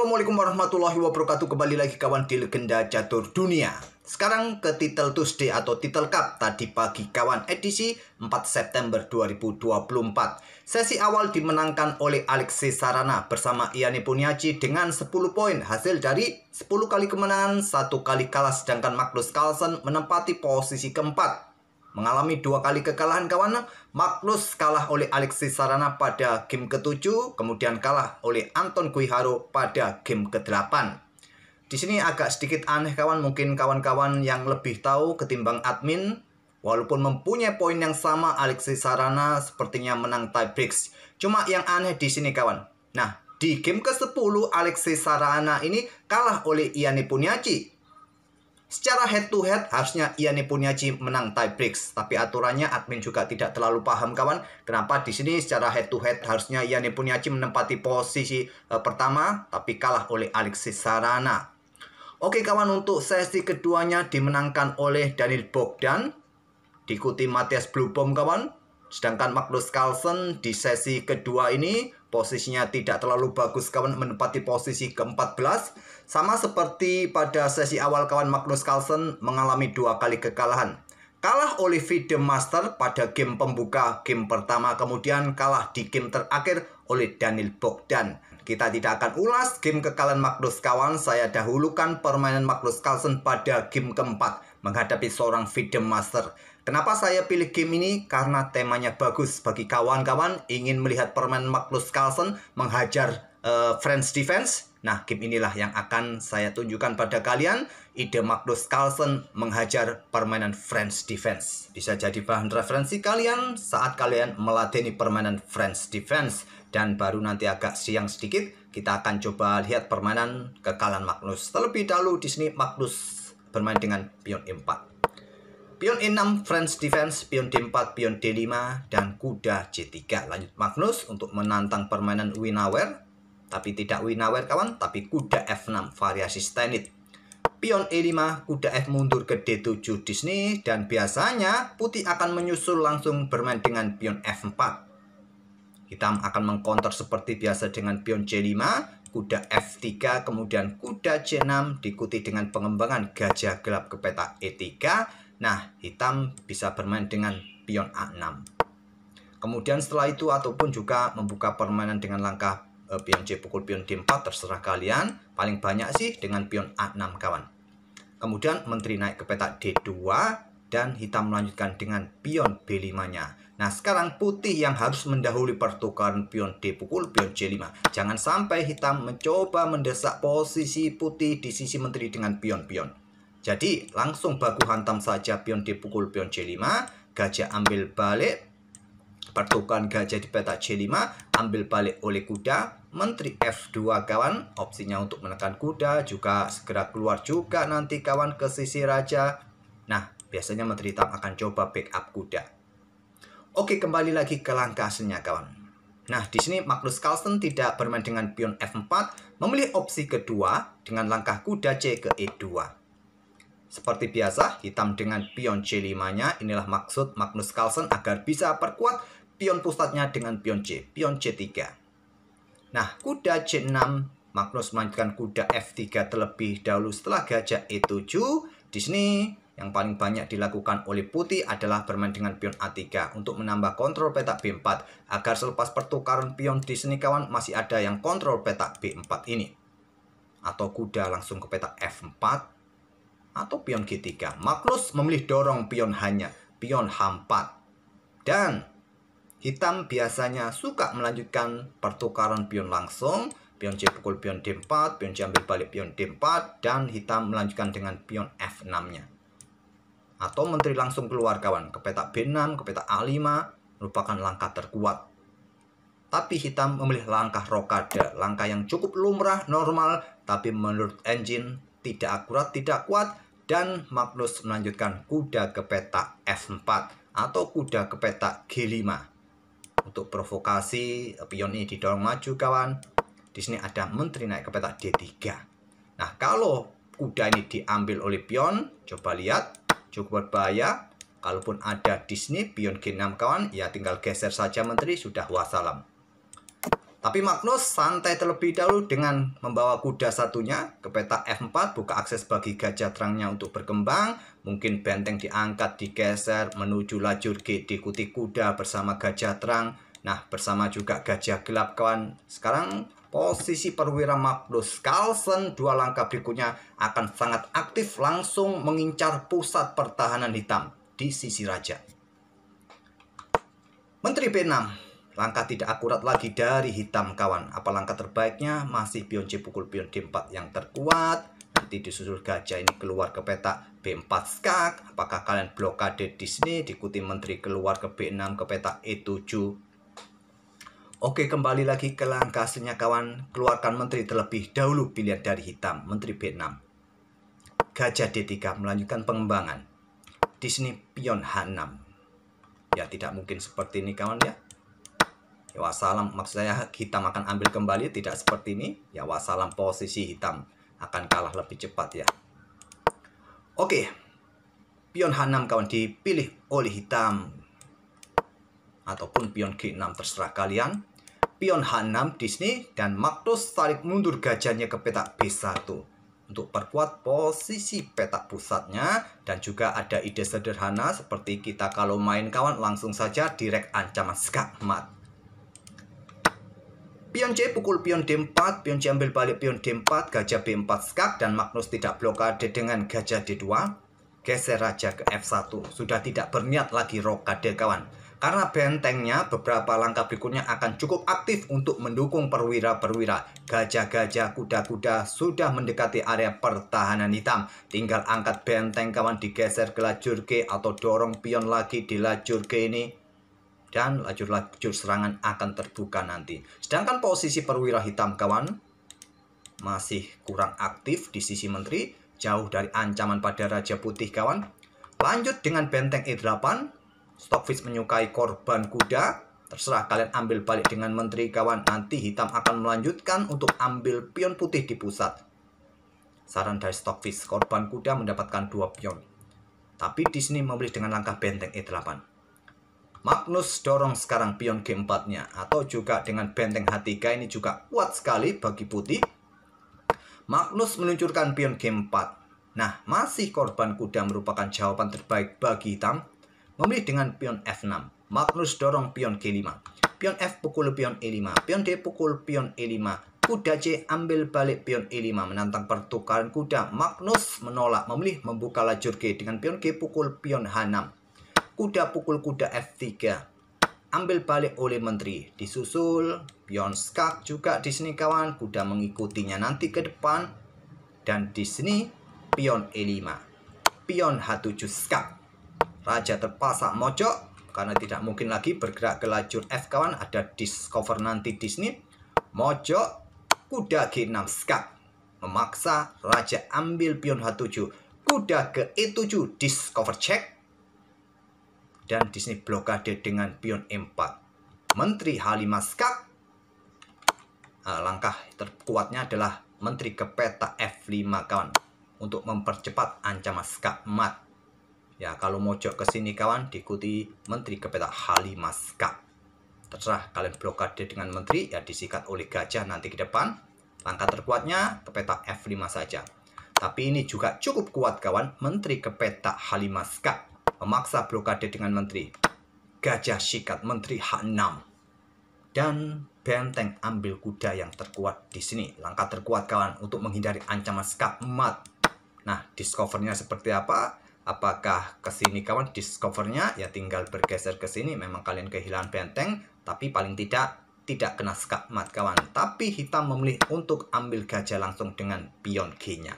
Assalamualaikum warahmatullahi wabarakatuh. Kembali lagi kawan di Legenda Catur Dunia. Sekarang ke Title Tuesday atau Title Cup tadi pagi kawan, edisi 4 September 2024. Sesi awal dimenangkan oleh Alexis Sarana bersama Ian Nepomniachtchi dengan 10 poin hasil dari 10 kali kemenangan, 1 kali kalah, sedangkan Magnus Carlsen menempati posisi keempat. Mengalami 2 kali kekalahan kawan. Magnus kalah oleh Alexis Sarana pada game ke-7, kemudian kalah oleh Anton Guiharo pada game ke-8. Di sini agak sedikit aneh kawan, mungkin kawan-kawan yang lebih tahu ketimbang admin. Walaupun mempunyai poin yang sama, Alexis Sarana sepertinya menang tiebreaks. Cuma yang aneh di sini kawan. Nah, di game ke-10 Alexis Sarana ini kalah oleh Ian Nepomniachtchi. Secara head to head harusnya Ian Nepomniachtchi menang tiebreaks, tapi aturannya admin juga tidak terlalu paham kawan. Kenapa di sini secara head to head harusnya Ian Nepomniachtchi menempati posisi pertama, tapi kalah oleh Alexis Sarana. Oke kawan, untuk sesi keduanya dimenangkan oleh Daniil Bogdan, diikuti Mathias Blubom kawan. Sedangkan Magnus Carlsen di sesi kedua ini posisinya tidak terlalu bagus kawan, menempati posisi ke-14. Sama seperti pada sesi awal kawan, Magnus Carlsen mengalami 2 kali kekalahan. Kalah oleh FIDE Master pada game pembuka game pertama, kemudian kalah di game terakhir oleh Daniil Bogdan. Kita tidak akan ulas game kekalahan Magnus kawan, saya dahulukan permainan Magnus Carlsen pada game keempat menghadapi seorang FIDE Master. Kenapa saya pilih game ini? Karena temanya bagus bagi kawan-kawan ingin melihat permainan Magnus Carlsen menghajar French defense. Nah, game inilah yang akan saya tunjukkan pada kalian. Ide Magnus Carlsen menghajar permainan French defense. Bisa jadi bahan referensi kalian saat kalian melatih permainan French defense. Dan baru nanti agak siang sedikit, kita akan coba lihat permainan kekalahan Magnus. Terlebih dahulu di sini Magnus bermain dengan pion E4. Pion E6 French defense, pion D4, pion D5, dan kuda C3. Lanjut Magnus untuk menantang permainan Winawer. Tapi tidak Winawer kawan, tapi kuda F6 variasi Stenit. Pion E5, kuda F mundur ke D7 di sini. Dan biasanya putih akan menyusul langsung bermain dengan pion F4. Hitam akan mengcounter seperti biasa dengan pion C5, kuda F3, kemudian kuda C6 diikuti dengan pengembangan gajah gelap ke peta E3. Nah, hitam bisa bermain dengan pion A6. Kemudian setelah itu ataupun juga membuka permainan dengan langkah pion C pukul pion D4, terserah kalian. Paling banyak sih dengan pion A6 kawan. Kemudian menteri naik ke peta D2 dan hitam melanjutkan dengan pion B5-nya. Nah, sekarang putih yang harus mendahului pertukaran pion D pukul pion C5. Jangan sampai hitam mencoba mendesak posisi putih di sisi menteri dengan pion-pion. Jadi, langsung baku hantam saja pion D pukul pion C5. Gajah ambil balik. Pertukaran gajah di peta C5. Ambil balik oleh kuda. Menteri F2 kawan. Opsinya untuk menekan kuda juga segera keluar juga nanti kawan ke sisi raja. Nah, biasanya menteri hitam akan coba backup kuda. Oke, kembali lagi ke langkah aslinya kawan. Nah, di sini Magnus Carlsen tidak bermain dengan pion F4, memilih opsi kedua dengan langkah kuda C ke E2. Seperti biasa, hitam dengan pion C5-nya. Inilah maksud Magnus Carlsen agar bisa perkuat pion pusatnya dengan pion C, pion C3. Nah, kuda C6, Magnus melanjutkan kuda F3 terlebih dahulu setelah gajah E7. Di sini yang paling banyak dilakukan oleh putih adalah bermain dengan pion A3 untuk menambah kontrol peta B4 agar selepas pertukaran pion di sini kawan masih ada yang kontrol peta B4 ini. Atau kuda langsung ke peta F4 atau pion G3. Magnus memilih dorong pion hanya pion H4. Dan hitam biasanya suka melanjutkan pertukaran pion langsung. Pion C pukul pion D4, pion C ambil balik pion D4, dan hitam melanjutkan dengan pion F6-nya. Atau menteri langsung keluar kawan ke peta B6, ke peta A5 merupakan langkah terkuat. Tapi hitam memilih langkah rokade, langkah yang cukup lumrah, normal, tapi menurut engine tidak akurat, tidak kuat. Dan Magnus melanjutkan kuda ke peta F4 atau kuda ke peta G5 untuk provokasi pion ini didorong maju kawan. Di sini ada menteri naik ke peta D3. Nah, kalau kuda ini diambil oleh pion, coba lihat, cukup berbahaya. Kalaupun ada di sini pion G6 kawan, ya tinggal geser saja menteri, sudah wassalam. Tapi Magnus santai terlebih dahulu dengan membawa kuda satunya ke petak F4, buka akses bagi gajah terangnya untuk berkembang. Mungkin benteng diangkat, digeser menuju lajur G, diikuti kuda bersama gajah terang. Nah, bersama juga gajah gelap kawan. Sekarang posisi perwira Magnus Carlsen 2 langkah berikutnya akan sangat aktif langsung mengincar pusat pertahanan hitam di sisi raja. Menteri B6. Langkah tidak akurat lagi dari hitam kawan. Apa langkah terbaiknya? Masih pion C pukul pion D4 yang terkuat. Nanti disusul gajah ini keluar ke petak B4 skak. Apakah kalian blokade di sini? Diikuti menteri keluar ke B6 ke petak E7. Oke, kembali lagi ke langkah aslinya kawan. Keluarkan menteri terlebih dahulu pilihan dari hitam. Menteri B6. Gajah D3 melanjutkan pengembangan. Di sini pion H6. Ya tidak mungkin seperti ini kawan ya. Ya wassalam, maksud saya hitam akan ambil kembali, tidak seperti ini. Ya wassalam, posisi hitam akan kalah lebih cepat ya. Oke, pion H6 kawan dipilih oleh hitam. Ataupun pion G6 terserah kalian. Pion H6 di sini dan Magnus tarik mundur gajahnya ke petak B1. Untuk perkuat posisi petak pusatnya. Dan juga ada ide sederhana seperti kita kalau main kawan langsung saja direct ancaman skak mat. Pion C pukul pion D4, pion C ambil balik pion D4, gajah B4 skak, dan Magnus tidak blokade dengan gajah D2. Geser raja ke F1, sudah tidak berniat lagi rokade kawan. Karena bentengnya beberapa langkah berikutnya akan cukup aktif untuk mendukung perwira-perwira. Gajah-gajah, kuda-kuda sudah mendekati area pertahanan hitam. Tinggal angkat benteng kawan, digeser ke lajur G atau dorong pion lagi di lajur G ini. Dan lajur-lajur serangan akan terbuka nanti. Sedangkan posisi perwira hitam kawan masih kurang aktif di sisi menteri, jauh dari ancaman pada raja putih kawan. Lanjut dengan benteng E8. Stockfish menyukai korban kuda. Terserah kalian ambil balik dengan menteri kawan. Nanti hitam akan melanjutkan untuk ambil pion putih di pusat. Saran dari Stockfish, korban kuda mendapatkan 2 pion. Tapi di sini memilih dengan langkah benteng E8. Magnus dorong sekarang pion G4-nya. Atau juga dengan benteng H3 ini juga kuat sekali bagi putih. Magnus meluncurkan pion G4. Nah, masih korban kuda merupakan jawaban terbaik bagi hitam. Memilih dengan pion F6. Magnus dorong pion G5. Pion F pukul pion E5. Pion D pukul pion E5. Kuda C ambil balik pion E5. Menantang pertukaran kuda. Magnus menolak, memilih membuka lajur G dengan pion G pukul pion H6. Kuda pukul kuda F3. Ambil balik oleh menteri. Disusul pion skak juga di sini kawan. Kuda mengikutinya nanti ke depan. Dan di sini pion E5. Pion H7 skak. Raja terpaksa mojok karena tidak mungkin lagi bergerak ke lajur F kawan. Ada discover nanti di sini. Mojok kuda G6 skak. Memaksa raja ambil pion H7. Kuda ke E7 discover check. Dan di sini blokade dengan pion E4. Menteri H5 skak. Langkah terkuatnya adalah menteri ke petak F5 kawan. Untuk mempercepat ancaman skak mat. Ya kalau mojok ke sini kawan diikuti menteri ke petak H5 skak. Terserah kalian blokade dengan menteri ya disikat oleh gajah nanti ke depan. Langkah terkuatnya ke petak F5 saja. Tapi ini juga cukup kuat kawan. Menteri ke petak H5 skak. Memaksa blokade dengan menteri. Gajah sikat menteri H6. Dan benteng ambil kuda yang terkuat di sini. Langkah terkuat kawan untuk menghindari ancaman skak mat. Nah, discovernya seperti apa? Apakah ke sini kawan discovernya? Ya tinggal bergeser ke sini. Memang kalian kehilangan benteng. Tapi paling tidak kena skak mat kawan. Tapi hitam memilih untuk ambil gajah langsung dengan pion G-nya.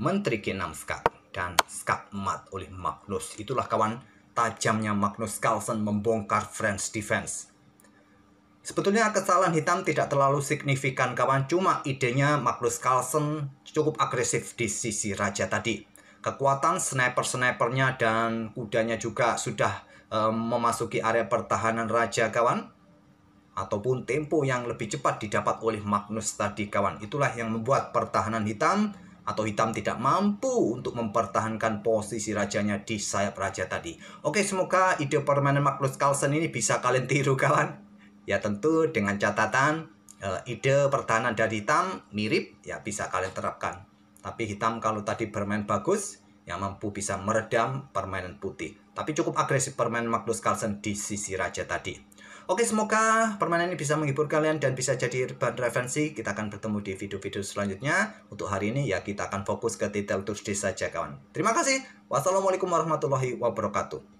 Menteri G6 skak. Dan skak mat oleh Magnus. Itulah kawan tajamnya Magnus Carlsen membongkar French defense. Sebetulnya kesalahan hitam tidak terlalu signifikan kawan. Cuma idenya Magnus Carlsen cukup agresif di sisi raja tadi. Kekuatan sniper-snipernya dan kudanya juga sudah memasuki area pertahanan raja kawan. Ataupun tempo yang lebih cepat didapat oleh Magnus tadi kawan. Itulah yang membuat pertahanan hitam atau hitam tidak mampu untuk mempertahankan posisi rajanya di sayap raja tadi. Oke, semoga ide permainan Magnus Carlsen ini bisa kalian tiru kawan. Ya tentu dengan catatan ide pertahanan dari hitam mirip ya bisa kalian terapkan. Tapi hitam kalau tadi bermain bagus, yang mampu bisa meredam permainan putih. Tapi cukup agresif permainan Magnus Carlsen di sisi raja tadi. Oke, semoga permainan ini bisa menghibur kalian dan bisa jadi bahan referensi. Kita akan bertemu di video-video selanjutnya. Untuk hari ini ya kita akan fokus ke Title Tuesday saja kawan. Terima kasih. Wassalamualaikum warahmatullahi wabarakatuh.